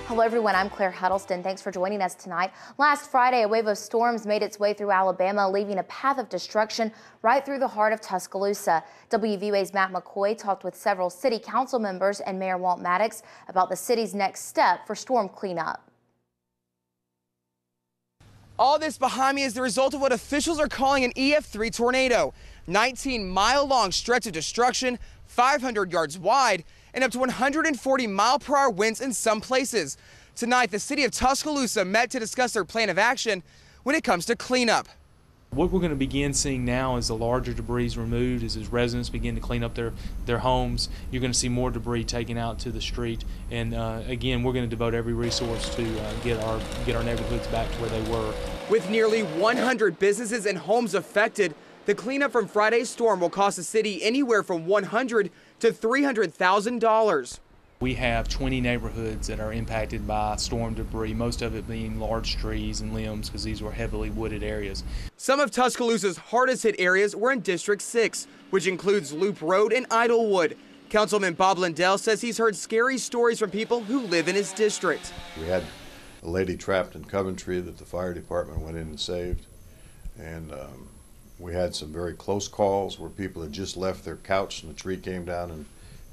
Hello everyone, I'm Claire Huddleston. Thanks for joining us tonight. Last Friday, a wave of storms made its way through Alabama, leaving a path of destruction right through the heart of Tuscaloosa. WVUA's Matt McCoy talked with several city council members and Mayor Walt Maddox about the city's next step for storm cleanup. All this behind me is the result of what officials are calling an EF3 tornado. 19-mile-long stretch of destruction, 500 yards wide, and up to 140-mile-per-hour winds in some places. Tonight, the city of Tuscaloosa met to discuss their plan of action when it comes to cleanup. What we're going to begin seeing now is the larger debris removed as residents begin to clean up their homes. You're going to see more debris taken out to the street, and again, we're going to devote every resource to get our neighborhoods back to where they were. With nearly 100 businesses and homes affected, the cleanup from Friday's storm will cost the city anywhere from $100,000 to $300,000. We have 20 neighborhoods that are impacted by storm debris, most of it being large trees and limbs because these were heavily wooded areas. Some of Tuscaloosa's hardest hit areas were in District 6, which includes Loop Road and Idlewood. Councilman Bob Lindell says he's heard scary stories from people who live in his district. We had a lady trapped in Coventry that the fire department went in and saved, and we had some very close calls where people had just left their couch and the tree came down and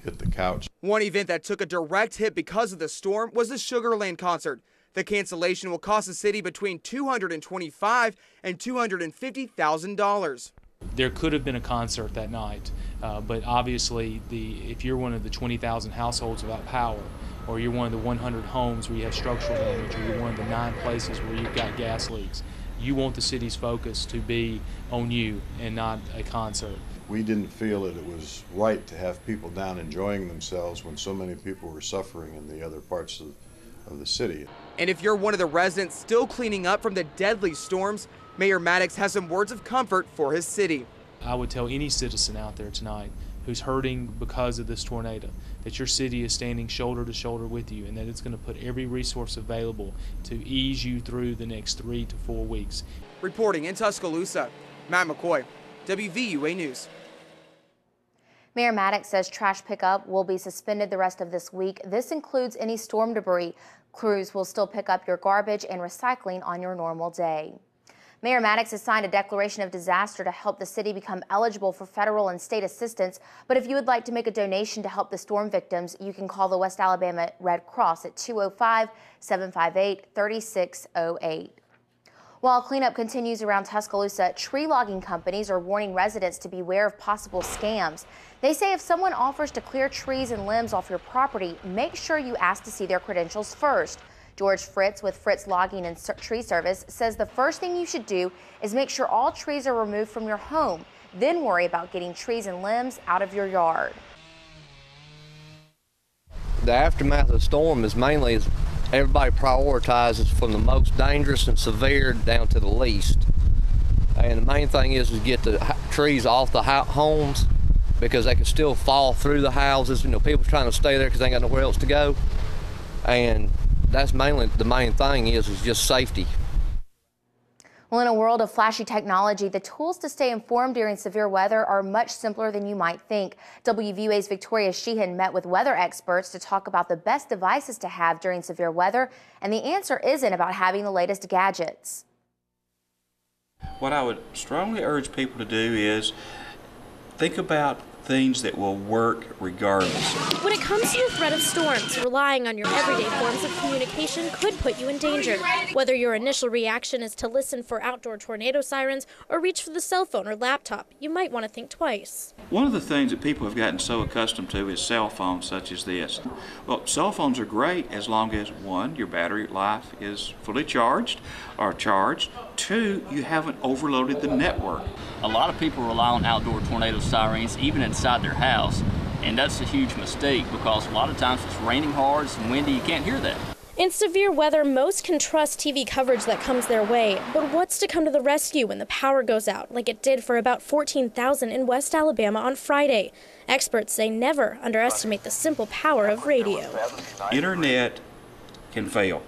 hit the couch. One event that took a direct hit because of the storm was the Sugarland concert. The cancellation will cost the city between $225,000 and $250,000. There could have been a concert that night, but obviously if you're one of the 20,000 households without power, or you're one of the 100 homes where you have structural damage, or you're one of the 9 places where you've got gas leaks, you want the city's focus to be on you and not a concert. We didn't feel that it was right to have people down enjoying themselves when so many people were suffering in the other parts of the city. And if you're one of the residents still cleaning up from the deadly storms, Mayor Maddox has some words of comfort for his city. I would tell any citizen out there tonight who's hurting because of this tornado that your city is standing shoulder to shoulder with you, and that it's going to put every resource available to ease you through the next 3 to 4 weeks. Reporting in Tuscaloosa, Matt McCoy, WVUA News. Mayor Maddox says trash pickup will be suspended the rest of this week. This includes any storm debris. Crews will still pick up your garbage and recycling on your normal day. Mayor Maddox has signed a declaration of disaster to help the city become eligible for federal and state assistance. But if you would like to make a donation to help the storm victims, you can call the West Alabama Red Cross at 205-758-3608. While cleanup continues around Tuscaloosa, tree logging companies are warning residents to beware of possible scams. They say if someone offers to clear trees and limbs off your property, make sure you ask to see their credentials first. George Fritz with Fritz Logging and Tree Service says the first thing you should do is make sure all trees are removed from your home, then worry about getting trees and limbs out of your yard. The aftermath of the storm is mainly everybody prioritizes from the most dangerous and severe down to the least. And the main thing is get the trees off the homes because they can still fall through the houses. You know, people trying to stay there because they ain't got nowhere else to go. And that's mainly the main thing is just safety. Well, in a world of flashy technology, the tools to stay informed during severe weather are much simpler than you might think. WVUA's Victoria Sheehan met with weather experts to talk about the best devices to have during severe weather, and the answer isn't about having the latest gadgets. What I would strongly urge people to do is think about things that will work regardless. When it comes to the threat of storms, relying on your everyday forms of communication could put you in danger. Whether your initial reaction is to listen for outdoor tornado sirens or reach for the cell phone or laptop, you might want to think twice. One of the things that people have gotten so accustomed to is cell phones such as this. Well, cell phones are great as long as, 1, your battery life is fully charged or charged. 2, you haven't overloaded the network. A lot of people rely on outdoor tornado sirens even inside their house, and that's a huge mistake because a lot of times it's raining hard, it's windy, you can't hear that. In severe weather, most can trust TV coverage that comes their way, but what's to come to the rescue when the power goes out, like it did for about 14,000 in West Alabama on Friday? Experts say never underestimate the simple power of radio. Internet can fail.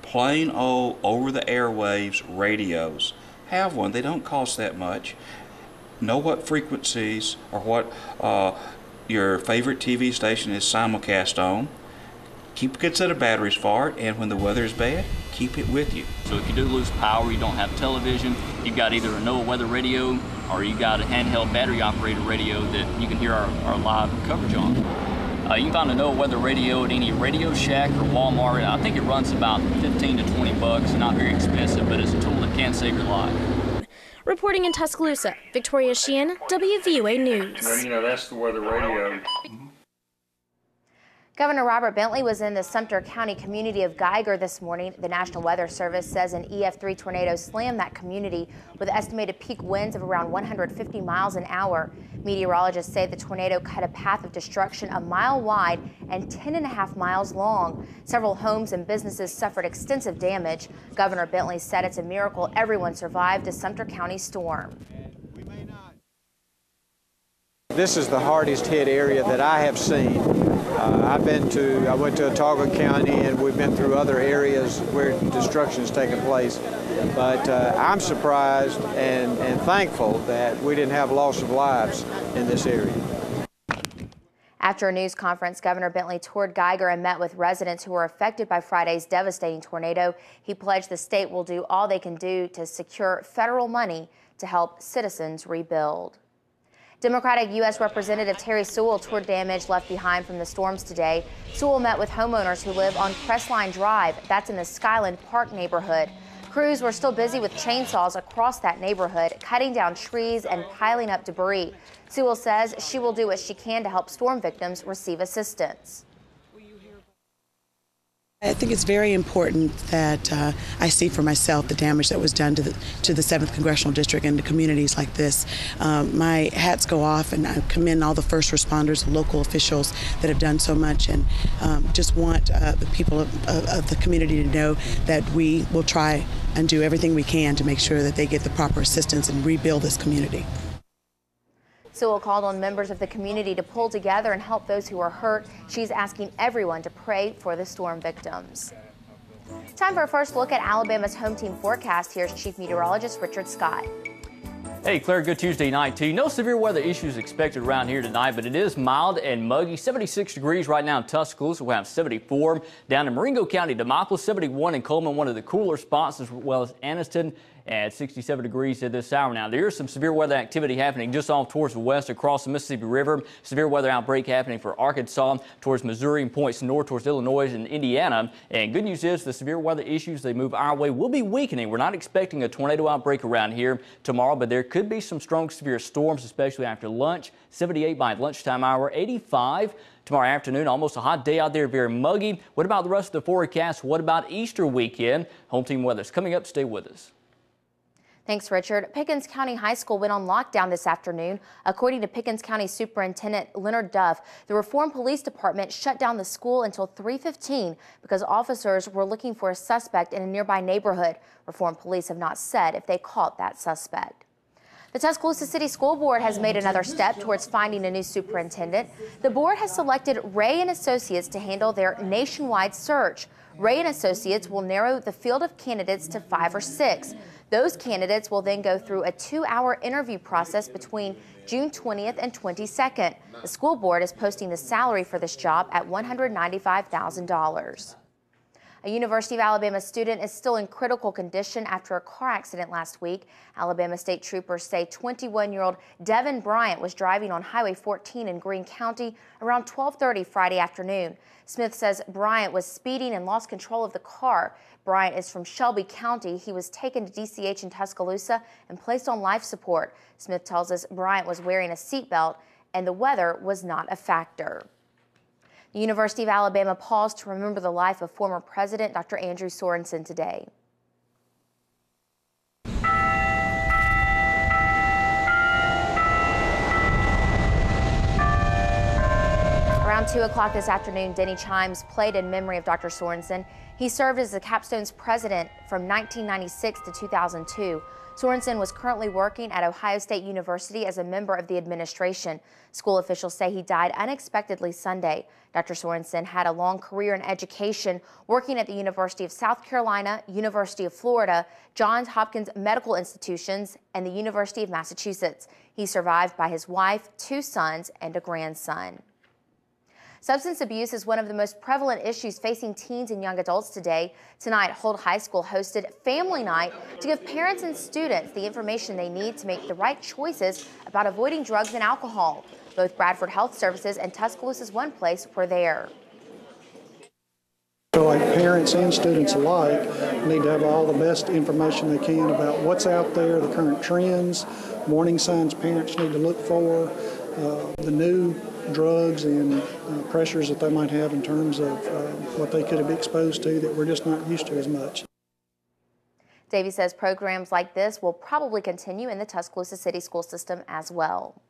Plain old over-the-airwaves radios have one. They don't cost that much. Know what frequencies or what your favorite TV station is simulcast on. Keep a good set of batteries for it, and when the weather is bad, keep it with you. So if you do lose power, you don't have television, you've got either a NOAA weather radio or you got a handheld battery operated radio that you can hear our live coverage on. You can find a NOAA weather radio at any Radio Shack or Walmart. I think it runs about 15 to 20 bucks, not very expensive, but it's a tool that can save your life. Reporting in Tuscaloosa, Victoria Sheehan, WVUA News. That's the weather radio. Governor Robert Bentley was in the Sumter County community of Geiger this morning. The National Weather Service says an EF3 tornado slammed that community with estimated peak winds of around 150 miles an hour. Meteorologists say the tornado cut a path of destruction a mile wide and 10.5 miles long. Several homes and businesses suffered extensive damage. Governor Bentley said it's a miracle everyone survived the Sumter County storm. This is the hardest hit area that I have seen. I went to Autauga County, and we've been through other areas where destruction has taken place. But I'm surprised and thankful that we didn't have loss of lives in this area. After a news conference, Governor Bentley toured Geiger and met with residents who were affected by Friday's devastating tornado. He pledged the state will do all they can do to secure federal money to help citizens rebuild. Democratic U.S. Representative Terry Sewell toured damage left behind from the storms today. Sewell met with homeowners who live on Crestline Drive. That's in the Skyland Park neighborhood. Crews were still busy with chainsaws across that neighborhood, cutting down trees and piling up debris. Sewell says she will do what she can to help storm victims receive assistance. I think it's very important that I see for myself the damage that was done to the 7th Congressional District and to communities like this. My hats go off, and I commend all the first responders, local officials that have done so much, and just want the people of the community to know that we will try and do everything we can to make sure that they get the proper assistance and rebuild this community. Sewell called on members of the community to pull together and help those who are hurt. She's asking everyone to pray for the storm victims. Time for a first look at Alabama's home team forecast. Here's Chief Meteorologist Richard Scott. Hey Claire, good Tuesday night to you. No severe weather issues expected around here tonight, but it is mild and muggy. 76 degrees right now in Tuscaloosa. We'll have 74 down in Marengo County, Demopolis, 71 in Coleman, one of the cooler spots, as well as Anniston at 67 degrees at this hour. Now, there is some severe weather activity happening just off towards the west across the Mississippi River. Severe weather outbreak happening for Arkansas, towards Missouri, and points north towards Illinois and Indiana. And good news is the severe weather issues, they move our way, will be weakening. We're not expecting a tornado outbreak around here tomorrow, but there could be some strong severe storms, especially after lunch. 78 by lunchtime hour, 85 tomorrow afternoon. Almost a hot day out there, very muggy. What about the rest of the forecast? What about Easter weekend? Home team weather is coming up. Stay with us. Thanks, Richard. Pickens County High School went on lockdown this afternoon. According to Pickens County Superintendent Leonard Duff, the Reform Police Department shut down the school until 3:15 because officers were looking for a suspect in a nearby neighborhood. Reform Police have not said if they caught that suspect. The Tuscaloosa City School Board has made another step towards finding a new superintendent. The board has selected Ray & Associates to handle their nationwide search. Ray & Associates will narrow the field of candidates to 5 or 6. Those candidates will then go through a 2-hour interview process between June 20th and 22nd. The school board is posting the salary for this job at $195,000. A University of Alabama student is still in critical condition after a car accident last week. Alabama state troopers say 21-year-old Devin Bryant was driving on Highway 14 in Greene County around 12:30 Friday afternoon. Smith says Bryant was speeding and lost control of the car. Bryant is from Shelby County. He was taken to DCH in Tuscaloosa and placed on life support. Smith tells us Bryant was wearing a seatbelt and the weather was not a factor. The University of Alabama paused to remember the life of former President Dr. Andrew Sorensen today. Around 2 o'clock this afternoon, Denny chimes played in memory of Dr. Sorensen. He served as the Capstone's president from 1996 to 2002. Sorensen was currently working at Ohio State University as a member of the administration. School officials say he died unexpectedly Sunday. Dr. Sorensen had a long career in education, working at the University of South Carolina, University of Florida, Johns Hopkins Medical Institutions, and the University of Massachusetts. He's survived by his wife, 2 sons, and a grandson. Substance abuse is one of the most prevalent issues facing teens and young adults today. Tonight, Holt High School hosted Family Night to give parents and students the information they need to make the right choices about avoiding drugs and alcohol. Both Bradford Health Services and Tuscaloosa's One Place were there. So like parents and students alike need to have all the best information they can about what's out there, the current trends, warning signs parents need to look for, the new drugs and pressures that they might have in terms of what they could have been exposed to that we're just not used to as much. Davey says programs like this will probably continue in the Tuscaloosa City school system as well.